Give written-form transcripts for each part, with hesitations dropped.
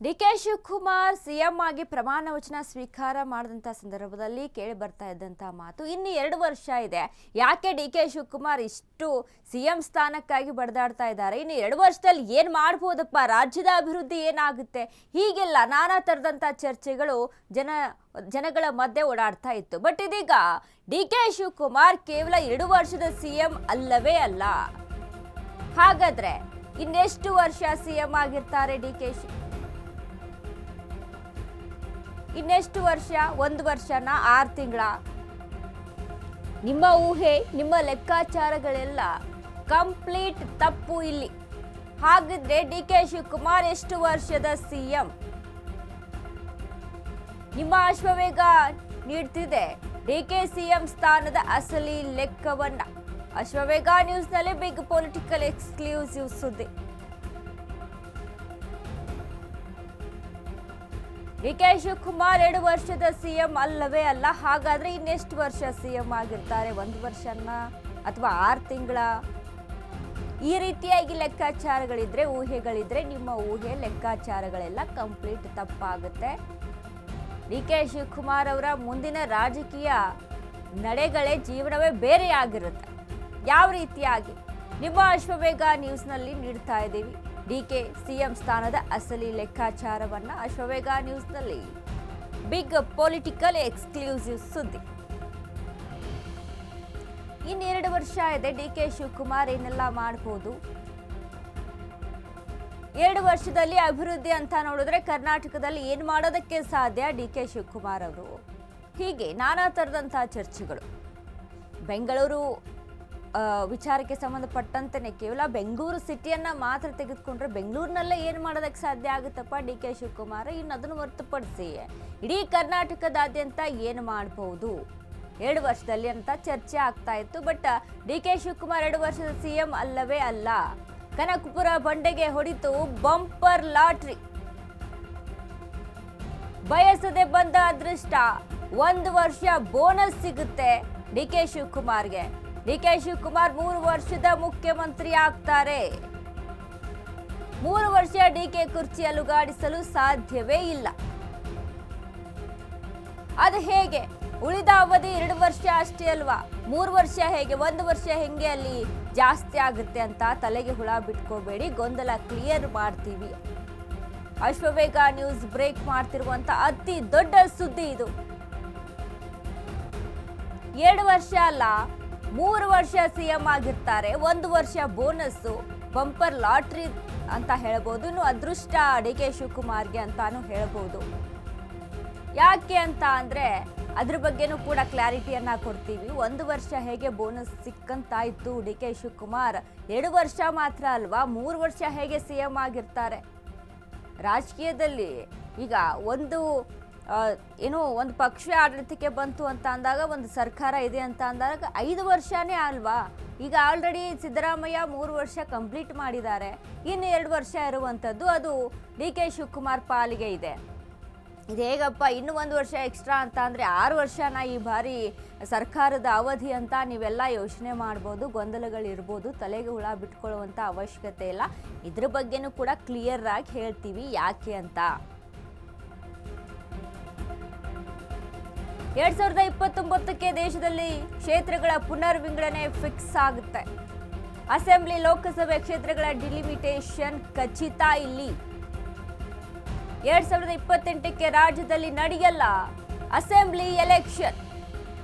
DK Shivakumar CM ಆಗಿ ಪ್ರಮಾಣ ವಚನ ಸ್ವೀಕಾರ ಮಾಡಿದಂತ ಸಂದರ್ಭದಲ್ಲಿ ಕೇಳಿ ಬರ್ತಾ ಇದ್ದಂತ ಮಾತು ಇನ್ನು 2 ವರ್ಷ ಇದೆ. ಯಾಕೆ ಡಿಕೆ ಶಿವಕುಮಾರ್ ಇಷ್ಟು ಸಿಎಂ ಸ್ಥಾನಕ್ಕಾಗಿ ಬಡದಾಡ್ತಾ ಇದ್ದಾರೆ? ಇನ್ನು 2 ವರ್ಷದಲ್ಲಿ ಏನು ಮಾಡಬಹುದಪ್ಪ, ರಾಜ್ಯದ ಅಭಿವೃದ್ಧಿ ಏನಾಗುತ್ತೆ, ಹೀಗೆಲ್ಲ ನಾನಾ ತರದಂತ ಚರ್ಚೆಗಳು ಜನಗಳ ಮಧ್ಯೆ ಓಡಾಡ್ತಾ ಇತ್ತು. ಬಟ್ ಇದೀಗ ಡಿಕೆ ಶಿವಕುಮಾರ್ ಕೇವಲ 2 ವರ್ಷದ ಸಿಎಂ ಅಲ್ಲವೇ ಅಲ್ಲ. ಹಾಗಾದ್ರೆ ಇನ್ನೆಷ್ಟು ವರ್ಷ ಸಿಎಂ ಆಗಿರ್ತಾರೆ ಡಿಕೆ? ಇನ್ನೆಷ್ಟು ವರ್ಷ? 1 ವರ್ಷನ, 6 ತಿಂಗಳ? ನಿಮ್ಮ ಊಹೆ, ನಿಮ್ಮ ಲೆಕ್ಕಾಚಾರಗಳೆಲ್ಲ ಕಂಪ್ಲೀಟ್ ತಪ್ಪು ಇಲ್ಲಿ. ಹಾಗಿದ್ರೆ ಡಿಕೆ ಶಿವಕುಮಾರ್ ಎಷ್ಟು ವರ್ಷದ ಸಿಎಂ? ನಿಮ್ಮ ಅಶ್ವವೇಗ ನೀಡ್ತಿದೆ ಡಿಕೆ ಸಿಎಂ ಸ್ಥಾನದ ಅಸಲಿ ಲೆಕ್ಕವನ್ನ. ಅಶ್ವವೇಗ ನ್ಯೂಸ್ನಲ್ಲಿ ಬಿಗ್ ಪೊಲಿಟಿಕಲ್ ಎಕ್ಸ್ಕ್ಲೂಸಿವ್ ಸುದ್ದಿ. ಡಿಕೆ ಶಿವಕುಮಾರ್ 2 ವರ್ಷದ ಸಿಎಂ ಅಲ್ಲವೇ ಅಲ್ಲ. ಹಾಗಾದ್ರೆ ಇನ್ನೆಷ್ಟು ವರ್ಷ ಸಿಎಂ ಆಗಿರ್ತಾರೆ? 1 ವರ್ಷನ ಅಥವಾ 6 ತಿಂಗಳ? ಈ ರೀತಿಯಾಗಿ ಲೆಕ್ಕಾಚಾರಗಳಿದ್ರೆ, ಊಹೆಗಳಿದ್ರೆ ನಿಮ್ಮ ಊಹೆ ಲೆಕ್ಕಾಚಾರಗಳೆಲ್ಲ ಕಂಪ್ಲೀಟ್ ತಪ್ಪಾಗುತ್ತೆ. ಡಿಕೆ ಶಿವಕುಮಾರ್ ಅವರ ಮುಂದಿನ ರಾಜಕೀಯ ನಡೆಗಳೇ, ಜೀವನವೇ ಬೇರೆಯಾಗಿರುತ್ತೆ. ಯಾವ ರೀತಿಯಾಗಿ ನಿಮ್ಮ ಅಶ್ವವೇಗ ನ್ಯೂಸ್ನಲ್ಲಿ ನೀಡ್ತಾ ಇದ್ದೀವಿ ಡಿಕೆ ಸಿಎಂ ಸ್ಥಾನದ ಅಸಲಿ ಲೆಕ್ಕಾಚಾರವನ್ನ. ಅಶ್ವವೇಗ ನ್ಯೂಸ್ನಲ್ಲಿ ಬಿಗ್ ಪೊಲಿಟಿಕಲ್ ಎಕ್ಸ್ಕ್ಲೂಸಿವ್ ಸುದ್ದಿ. ಇನ್ನು 2 ವರ್ಷ ಇದೆ. ಡಿಕೆ ಶಿವಕುಮಾರ್ ಏನೆಲ್ಲ ಮಾಡಬಹುದು? 2 ವರ್ಷದಲ್ಲಿ ಅಭಿವೃದ್ಧಿ ಅಂತ ನೋಡಿದ್ರೆ ಕರ್ನಾಟಕದಲ್ಲಿ ಏನು ಮಾಡೋದಕ್ಕೆ ಸಾಧ್ಯ ಡಿಕೆ ಶಿವಕುಮಾರ್ ಅವರು? ಹೀಗೆ ನಾನಾ ತರದಂತಹ ಚರ್ಚೆಗಳು. ಬೆಂಗಳೂರು ವಿಚಾರಕ್ಕೆ ಸಂಬಂಧಪಟ್ಟಂತೆ ಕೇವಲ ಬೆಂಗಳೂರು ಸಿಟಿಯನ್ನ ಮಾತ್ರ ತೆಗೆದುಕೊಂಡ್ರೆ ಬೆಂಗಳೂರಿನಲ್ಲೇ ಏನು ಮಾಡೋದಕ್ಕೆ ಸಾಧ್ಯ ಆಗುತ್ತಪ್ಪ ಡಿಕೆ ಶಿವಕುಮಾರ್? ಇನ್ನು ಅದನ್ನು ಹೊರತುಪಡಿಸಿ ಇಡೀ ಕರ್ನಾಟಕದಾದ್ಯಂತ ಏನು ಮಾಡಬಹುದು 2 ವರ್ಷದಲ್ಲಿ ಅಂತ ಚರ್ಚೆ ಆಗ್ತಾ ಇತ್ತು. ಬಟ್ ಡಿಕೆ ಶಿವಕುಮಾರ್ 2 ವರ್ಷದ ಸಿಎಂ ಅಲ್ಲವೇ ಅಲ್ಲ. ಕನಕಪುರ ಬಂಡೆಗೆ ಹೊಡಿತು ಬಂಪರ್ ಲಾಟ್ರಿ. ಬಯಸದೆ ಬಂದ ಅದೃಷ್ಟ. 1 ವರ್ಷ ಬೋನಸ್ ಸಿಗುತ್ತೆ ಡಿಕೆ ಶಿವಕುಮಾರ್ಗೆ. ಡಿಕೆ ಶಿವಕುಮಾರ್ 3 ವರ್ಷದ ಮುಖ್ಯಮಂತ್ರಿ ಆಗ್ತಾರೆ. 3 ವರ್ಷ ಡಿಕೆ ಕುರ್ಚಿ ಅಲುಗಾಡಿಸಲು ಸಾಧ್ಯವೇ ಇಲ್ಲ. ಅದು ಹೇಗೆ? ಉಳಿದ ಅವಧಿ 2 ವರ್ಷ ಅಷ್ಟೇ ಅಲ್ವಾ? 3 ವರ್ಷ ಹೇಗೆ? 1 ವರ್ಷ ಹೆಂಗೆ ಅಲ್ಲಿ ಜಾಸ್ತಿ ಆಗುತ್ತೆ ಅಂತ ತಲೆಗೆ ಹುಳ ಬಿಟ್ಕೋಬೇಡಿ. ಗೊಂದಲ ಕ್ಲಿಯರ್ ಮಾಡ್ತೀವಿ. ಅಶ್ವವೇಗ ನ್ಯೂಸ್ ಬ್ರೇಕ್ ಮಾಡ್ತಿರುವಂತ ಅತಿ ದೊಡ್ಡ ಸುದ್ದಿ ಇದು. 2 ವರ್ಷ ಅಲ್ಲ, 3 ವರ್ಷ ಸಿಎಂ ಆಗಿರ್ತಾರೆ. 1 ವರ್ಷ ಬೋನಸ್, ಬಂಪರ್ ಲಾಟ್ರಿ ಅಂತ ಹೇಳ್ಬೋದು. ಇನ್ನು ಅದೃಷ್ಟ ಡಿಕೆ ಶಿವಕುಮಾರ್ಗೆ ಅಂತಾನು ಹೇಳ್ಬೋದು. ಯಾಕೆ ಅಂತ ಅಂದ್ರೆ ಅದ್ರ ಬಗ್ಗೆನೂ ಕೂಡ ಕ್ಲಾರಿಟಿಯನ್ನ ಕೊಡ್ತೀವಿ. 1 ವರ್ಷ ಹೇಗೆ ಬೋನಸ್ ಸಿಕ್ಕಂತಾಯ್ತು ಡಿಕೆ ಶಿವಕುಮಾರ್? 2 ವರ್ಷ ಮಾತ್ರ ಅಲ್ವಾ, 3 ವರ್ಷ ಹೇಗೆ ಸಿಎಂ ಆಗಿರ್ತಾರೆ? ರಾಜಕೀಯದಲ್ಲಿ ಈಗ ಒಂದು ಪಕ್ಷ ಆಡಳಿತಕ್ಕೆ ಬಂತು ಅಂತ ಅಂದಾಗ, ಒಂದು ಸರ್ಕಾರ ಇದೆ ಅಂತ ಅಂದಾಗ 5 ವರ್ಷನೇ ಅಲ್ವಾ? ಈಗ ಆಲ್ರೆಡಿ ಸಿದ್ದರಾಮಯ್ಯ 3 ವರ್ಷ ಕಂಪ್ಲೀಟ್ ಮಾಡಿದ್ದಾರೆ. ಇನ್ನು 2 ವರ್ಷ ಇರುವಂಥದ್ದು ಅದು ಡಿಕೆ ಶಿವಕುಮಾರ್ ಪಾಲಿಗೆ ಇದೆ. ಇದು ಹೇಗಪ್ಪ ಇನ್ನು 1 ವರ್ಷ ಎಕ್ಸ್ಟ್ರಾ ಅಂತ ಅಂದರೆ 6 ವರ್ಷನ ಈ ಬಾರಿ ಸರ್ಕಾರದ ಅವಧಿ ಅಂತ ನೀವೆಲ್ಲ ಯೋಚನೆ ಮಾಡ್ಬೋದು. ಗೊಂದಲಗಳಿರ್ಬೋದು. ತಲೆಗೆ ಹುಳ ಬಿಟ್ಕೊಳ್ಳುವಂಥ ಅವಶ್ಯಕತೆ ಇಲ್ಲ. ಇದ್ರ ಬಗ್ಗೆನೂ ಕೂಡ ಕ್ಲಿಯರ್ ಆಗಿ ಹೇಳ್ತೀವಿ ಯಾಕೆ ಅಂತ. 2029ಕ್ಕೆ ದೇಶದಲ್ಲಿ ಕ್ಷೇತ್ರಗಳ ಪುನರ್ ವಿಂಗಡಣೆ ಫಿಕ್ಸ್ ಆಗುತ್ತೆ. ಅಸೆಂಬ್ಲಿ ಲೋಕಸಭೆ ಕ್ಷೇತ್ರಗಳ ಡಿಲಿಮಿಟೇಷನ್ ಖಚಿತ ಇಲ್ಲಿ. 2028ಕ್ಕೆ ರಾಜ್ಯದಲ್ಲಿ ನಡೆಯಲ್ಲ ಅಸೆಂಬ್ಲಿ ಎಲೆಕ್ಷನ್.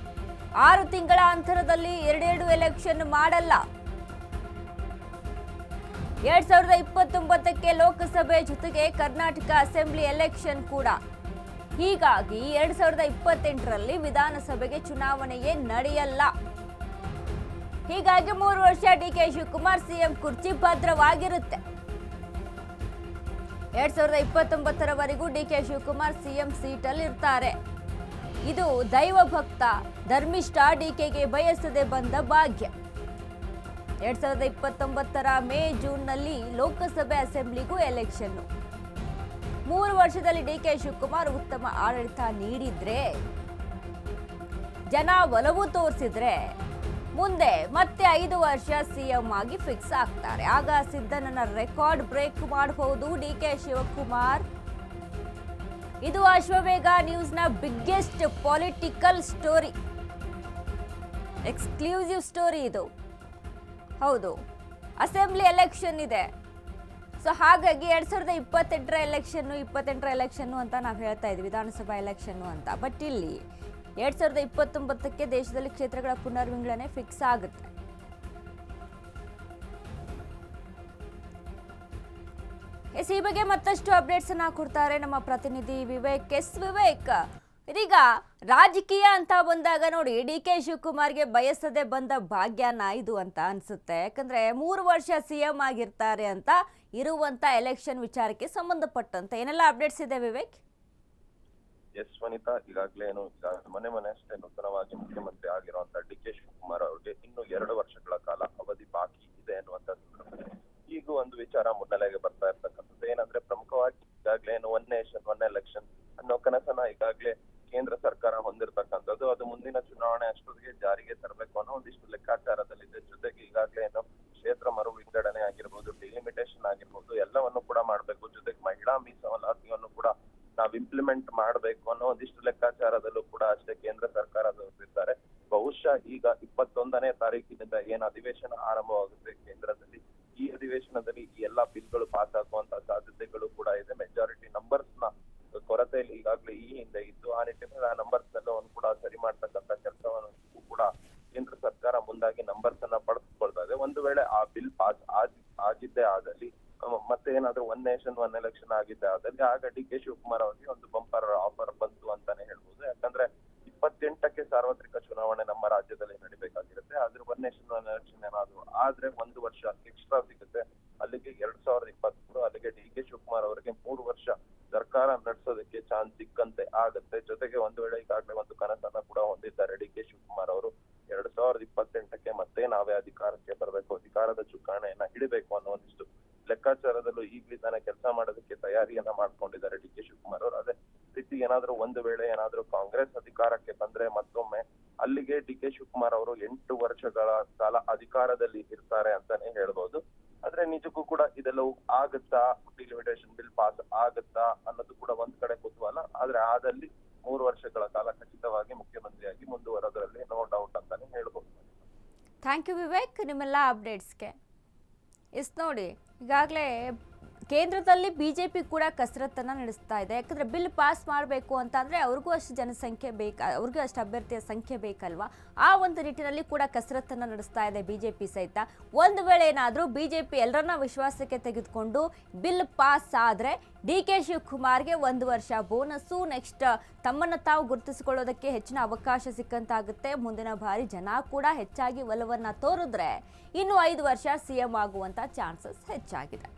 6 ತಿಂಗಳ ಅಂತರದಲ್ಲಿ 2 ಎಲೆಕ್ಷನ್ ಮಾಡಲ್ಲ. 2029ಕ್ಕೆ ಲೋಕಸಭೆ ಜೊತೆಗೆ ಕರ್ನಾಟಕ ಅಸೆಂಬ್ಲಿ ಎಲೆಕ್ಷನ್ ಕೂಡ. ಹೀಗಾಗಿ 2028ರಲ್ಲಿ ವಿಧಾನಸಭೆಗೆ ಚುನಾವಣೆಯೇ ನಡೆಯಲ್ಲ. ಹೀಗಾಗಿ 3 ವರ್ಷ ಡಿಕೆ ಶಿವಕುಮಾರ್ ಸಿಎಂ ಕುರ್ಚಿ ಭದ್ರವಾಗಿರುತ್ತೆ. 2029ರವರೆಗೂ ಡಿಕೆ ಶಿವಕುಮಾರ್ ಸಿಎಂ ಸೀಟಲ್ಲಿ ಇರ್ತಾರೆ. ಇದು ದೈವ ಭಕ್ತ ಧರ್ಮಿಷ್ಠ ಡಿಕೆಗೆ ಬಯಸದೆ ಬಂದ ಭಾಗ್ಯ. 2029ರ ಮೇ ಜೂನ್ನಲ್ಲಿ ಲೋಕಸಭೆ ಅಸೆಂಬ್ಲಿಗೂ ಎಲೆಕ್ಷನ್. 3 ವರ್ಷದಲ್ಲಿ ಡಿಕೆ ಶಿವಕುಮಾರ್ ಉತ್ತಮ ಆಡಳಿತ ನೀಡಿದ್ರೆ, ಜನ ಒಲವು ತೋರಿಸಿದ್ರೆ ಮುಂದೆ ಮತ್ತೆ 5 ವರ್ಷ ಸಿಎಂ ಆಗಿ ಫಿಕ್ಸ್ ಆಗ್ತಾರೆ. ಆಗ ಸಿದ್ದನನ್ನ ರೆಕಾರ್ಡ್ ಬ್ರೇಕ್ ಮಾಡಬಹುದು ಡಿಕೆ ಶಿವಕುಮಾರ್. ಇದು ಅಶ್ವವೇಗ ನ್ಯೂಸ್ನ biggest political story, exclusive story ಇದು. ಹೌದು, ಅಸೆಂಬ್ಲಿ ಎಲೆಕ್ಷನ್ ಇದೆ. ಸೊ ಹಾಗಾಗಿ 2028ರ ಎಲೆಕ್ಷನ್ನು ಅಂತ ನಾವು ಹೇಳ್ತಾ ಇದ್ವಿ, ವಿಧಾನಸಭಾ ಎಲೆಕ್ಷನ್ನು ಅಂತ. ಬಟ್ ಇಲ್ಲಿ 2029ಕ್ಕೆ ದೇಶದಲ್ಲಿ ಕ್ಷೇತ್ರಗಳ ಪುನರ್ವಿಂಗಡಣೆ ಫಿಕ್ಸ್ ಆಗುತ್ತೆ. ಈ ಬಗ್ಗೆ ಮತ್ತಷ್ಟು ಅಪ್ಡೇಟ್ಸ್ ಅನ್ನ ಕೊಡ್ತಾರೆ ನಮ್ಮ ಪ್ರತಿನಿಧಿ ವಿವೇಕ್. ವಿವೇಕ್, ಇದೀಗ ರಾಜಕೀಯ ಅಂತ ಬಂದಾಗ ನೋಡಿ, ಡಿ.ಕೆ. ಶಿವಕುಮಾರ್ಗೆ ಬಯಸದೆ ಬಂದ ಭಾಗ್ಯನ ಇದು ಅಂತ ಅನ್ಸುತ್ತೆ. ಯಾಕಂದ್ರೆ 3 ವರ್ಷ ಸಿಎಂ ಆಗಿರ್ತಾರೆ ಅಂತ ಇರುವಂತ ಎಲೆಕ್ಷನ್ ವಿಚಾರಕ್ಕೆ ಸಂಬಂಧಪಟ್ಟಂತೆ ಏನೆಲ್ಲ ಅಪ್ಡೇಟ್ಸ್ ಇದೆ ವಿವೇಕ್? ಎಸ್ ವನಿತಾ, ಈಗಾಗಲೇ ಮನೆ ಅಷ್ಟೇ ನೂತನವಾಗಿ ಮುಖ್ಯಮಂತ್ರಿ ಆಗಿರುವಂತಹ ಡಿ.ಕೆ. ಶಿವಕುಮಾರ್ ಅವರಿಗೆ ಇನ್ನು 2 ವರ್ಷಗಳ ಕಾಲ ಅವಧಿ ಬಾಕಿ ಇದೆ ಅನ್ನುವಂತ ಈಗ ಒಂದು ವಿಚಾರ ಮುನ್ನೆಲೆಗೆ ಬರ್ತಾ ಇರ್ತಕ್ಕಂಥದ್ದು ಏನಂದ್ರೆ, ಪ್ರಮುಖವಾಗಿ ಈಗಾಗಲೇ ಒನ್ ನೇಷನ್ ಒನ್ ಎಲೆಕ್ಷನ್ ಅನ್ನೋ ಕನಸನ್ನ ಈಗಾಗಲೇ ಕೇಂದ್ರ ಸರ್ಕಾರ ಹೊಂದಿರತಕ್ಕಂಥದ್ದು. ಅದು ಮುಂದಿನ ಚುನಾವಣೆ ಅಷ್ಟೊತ್ತಿಗೆ ಜಾರಿಗೆ ತರಬೇಕು ಅನ್ನೋ ಒಂದಿಷ್ಟು ಲೆಕ್ಕಾಚಾರದಲ್ಲಿದೆ. ಜೊತೆಗೆ ಈಗಾಗಲೇ ಕ್ಷೇತ್ರ ಮರು ವಿಂಗಡಣೆ ಆಗಿರ್ಬೋದು, ಡಿಲಿಮಿಟೇಷನ್ ಆಗಿರ್ಬೋದು, ಎಲ್ಲವನ್ನು ಕೂಡ ಮಾಡಬೇಕು. ಜೊತೆಗೆ ಮಹಿಳಾ ಮೀಸಲಾತಿಯನ್ನು ಕೂಡ ನಾವು ಇಂಪ್ಲಿಮೆಂಟ್ ಮಾಡಬೇಕು ಅನ್ನೋ ಒಂದಿಷ್ಟು ಲೆಕ್ಕಾಚಾರದಲ್ಲೂ ಕೂಡ ಅಷ್ಟೇ ಕೇಂದ್ರ ಸರ್ಕಾರದವರು ಇದ್ದಾರೆ. ಬಹುಶಃ ಈಗ 21ನೇ ತಾರೀಕಿನಿಂದ ಏನ್ ಅಧಿವೇಶನ ಆರಂಭವಾಗುತ್ತೆ ಕೇಂದ್ರದಲ್ಲಿ, ಈ ಅಧಿವೇಶನದಲ್ಲಿ ಈ ಎಲ್ಲಾ ಬಿಲ್ಗಳು ಪಾಸ್ ಆಗುವಂತಹ ಸಾಧ್ಯತೆಗಳು ಕೂಡ ಇದೆ. ಮೆಜಾರಿಟಿ ನಂಬರ್ಸ್ ನ ಕೊರತೆಯಲ್ಲಿ ಈಗಾಗಲೇ ಈ ಹಿಂದೆ ಇದ್ದು, ಆ ನಿಟ್ಟಿನಲ್ಲಿ ಆ ನಂಬರ್ಸ್ ಎಲ್ಲವನ್ನು ಕೂಡ ಸರಿ ಮಾಡ್ತಕ್ಕಂಥ ಕೆಲಸವನ್ನು ಕೂಡ ಕೇಂದ್ರ ಸರ್ಕಾರ ಮುಂದಾಗಿ ನಂಬರ್ಸ್ ಅನ್ನ ಪಡೆದುಕೊಳ್ತಾ ಇದೆ. ಒಂದು ವೇಳೆ ಆ ಬಿಲ್ ಪಾಸ್ ಆಗಿದ್ದೇ ಆದಲ್ಲಿ, ಮತ್ತೆ ಏನಾದ್ರೂ ಒನ್ ನೇಷನ್ ಒನ್ ಎಲೆಕ್ಷನ್ ಆಗಿದ್ದೇ ಆದಲ್ಲಿ, ಆಗ ಡಿ.ಕೆ. ಶಿವಕುಮಾರ್ ಅವರಿಗೆ ಒಂದು ಬಂಪರ್ ಆಫರ್ ಬಂತು ಅಂತಾನೆ ಹೇಳ್ಬೋದು. ಯಾಕಂದ್ರೆ 28ಕ್ಕೆ ಸಾರ್ವತ್ರಿಕ ಚುನಾವಣೆ ನಮ್ಮ ರಾಜ್ಯದಲ್ಲಿ ನಡಿಬೇಕಾಗಿರುತ್ತೆ. ಆದ್ರೆ ಒನ್ ನೇಷನ್ ಒನ್ ಎಲೆಕ್ಷನ್ ಏನಾದ್ರು ಆದ್ರೆ 1 ವರ್ಷ ಎಕ್ಸ್ಟ್ರಾ ಸಿಗುತ್ತೆ. ಅಲ್ಲಿಗೆ 2023, ಅಲ್ಲಿಗೆ ಡಿ.ಕೆ. ಶಿವಕುಮಾರ್ ಅವರಿಗೆ 3 ವರ್ಷ ಸರ್ಕಾರ ನಡೆಸೋದಕ್ಕೆ ಚಾನ್ಸ್ ಸಿಕ್ಕಂತೆ ಆಗುತ್ತೆ. ಜೊತೆಗೆ ಒಂದು ವೇಳೆ ಈಗಾಗಲೇ ಒಂದು ಕನಸನ್ನ ಕೂಡ ಹೊಂದಿದ್ದಾರೆ ಡಿ.ಕೆ. ಶಿವಕುಮಾರ್ ಅವರು. 2028ಕ್ಕೆ ಮತ್ತೆ ನಾವೇ ಅಧಿಕಾರಕ್ಕೆ ಬರಬೇಕು, ಅಧಿಕಾರದ ಚುಕ್ಕಾಣಿಯನ್ನ ಹಿಡಿಬೇಕು ಅನ್ನೋ ಒಂದಿಷ್ಟು ಲೆಕ್ಕಾಚಾರದಲ್ಲೂ ಈಗಲಿಂದಾನೆ ಕೆಲಸ ಮಾಡೋದಕ್ಕೆ ತಯಾರಿಯನ್ನ ಮಾಡ್ಕೊಂಡಿದ್ದಾರೆ ಡಿ.ಕೆ. ಶಿವಕುಮಾರ್ ಅವರು. ಅದೇ ರೀತಿ ಏನಾದ್ರೂ ಒಂದು ವೇಳೆ ಏನಾದ್ರೂ ಕಾಂಗ್ರೆಸ್ ಅಧಿಕಾರಕ್ಕೆ ಬಂದ್ರೆ ಮತ್ತೊಮ್ಮೆ ಅಲ್ಲಿಗೆ ಡಿ.ಕೆ. ಶಿವಕುಮಾರ್ ಅವರು 8 ವರ್ಷಗಳ ಕಾಲ ಅಧಿಕಾರದಲ್ಲಿ ಇರ್ತಾರೆ ಅಂತಾನೆ ಹೇಳ್ಬೋದು. ಆದ್ರೆ ನಿಜಕ್ಕೂ ಕೂಡ ಇದೆಲ್ಲವೂ ಆಗುತ್ತಾ, ಡಿಲಿಮಿಟೇಷನ್ ಬಿಲ್ ಪಾಸ್ ಆಗುತ್ತಾ ಅನ್ನೋದು ಕೂಡ ಒಂದ್ ಕಡೆ ಕುತೂಹಲ. ಆದ್ರೆ ಆದಲ್ಲಿ 3 ವರ್ಷಗಳ ಕಾಲ ಖಚಿತವಾಗಿ ಮುಖ್ಯಮಂತ್ರಿಯಾಗಿ ಮುಂದುವರೋದ್ರಲ್ಲಿ ನೋ ಡೌಟ್ ಅಂತಾನೆ ಹೇಳ್ಬೋದು. ಥ್ಯಾಂಕ್ ಯು ವಿವೇಕ್, ನಿಮ್ಮೆಲ್ಲ ಅಪ್ಡೇಟ್ಸ್ಗೆ. ನೋಡಿ, ಈಗಾಗಲೇ ಕೇಂದ್ರದಲ್ಲಿ ಬಿಜೆಪಿ ಕೂಡ ಕಸರತ್ತನ್ನು ನಡೆಸ್ತಾ ಇದೆ. ಯಾಕಂದರೆ ಬಿಲ್ ಪಾಸ್ ಮಾಡಬೇಕು ಅಂತಂದರೆ ಅವ್ರಿಗೂ ಅಷ್ಟು ಜನಸಂಖ್ಯೆ ಅವ್ರಿಗೂ ಅಷ್ಟು ಅಭ್ಯರ್ಥಿಯ ಸಂಖ್ಯೆ ಬೇಕಲ್ವಾ? ಆ ಒಂದು ನಿಟ್ಟಿನಲ್ಲಿ ಕೂಡ ಕಸರತ್ತನ್ನು ನಡೆಸ್ತಾ ಇದೆ ಬಿಜೆಪಿ ಸಹಿತ. ಒಂದು ವೇಳೆ ಏನಾದರೂ ಬಿಜೆಪಿ ಎಲ್ಲರನ್ನ ವಿಶ್ವಾಸಕ್ಕೆ ತೆಗೆದುಕೊಂಡು ಬಿಲ್ ಪಾಸ್ ಆದರೆ ಡಿ.ಕೆ. ಶಿವಕುಮಾರ್ಗೆ 1 ವರ್ಷ ಬೋನಸ್ಸು, ನೆಕ್ಸ್ಟ್ ತಮ್ಮನ್ನು ತಾವು ಗುರುತಿಸಿಕೊಳ್ಳೋದಕ್ಕೆ ಹೆಚ್ಚಿನ ಅವಕಾಶ ಸಿಕ್ಕಂತಾಗುತ್ತೆ. ಮುಂದಿನ ಬಾರಿ ಜನ ಕೂಡ ಹೆಚ್ಚಾಗಿ ಒಲವನ್ನು ತೋರಿದ್ರೆ ಇನ್ನು 5 ವರ್ಷ ಸಿಎಂ ಆಗುವಂಥ ಚಾನ್ಸಸ್ ಹೆಚ್ಚಾಗಿದೆ.